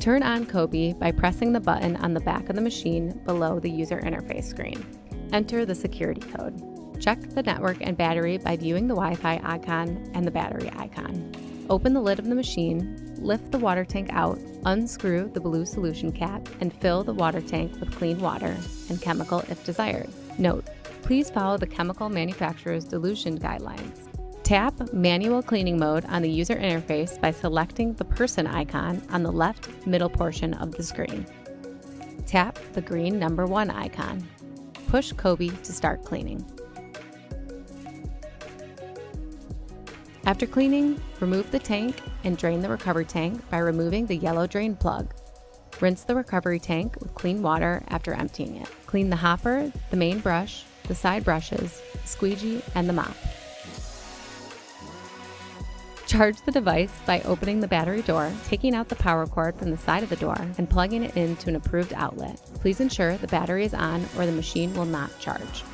Turn on Cobi by pressing the button on the back of the machine below the user interface screen. Enter the security code. Check the network and battery by viewing the Wi-Fi icon and the battery icon. Open the lid of the machine, lift the water tank out, unscrew the blue solution cap, and fill the water tank with clean water and chemical if desired. Note: please follow the chemical manufacturer's dilution guidelines. Tap Manual Cleaning Mode on the user interface by selecting the person icon on the left middle portion of the screen. Tap the green number 1 icon. Push Cobi to start cleaning. After cleaning, remove the tank and drain the recovery tank by removing the yellow drain plug. Rinse the recovery tank with clean water after emptying it. Clean the hopper, the main brush, the side brushes, the squeegee, and the mop. Charge the device by opening the battery door, taking out the power cord from the side of the door, and plugging it into an approved outlet. Please ensure the battery is on or the machine will not charge.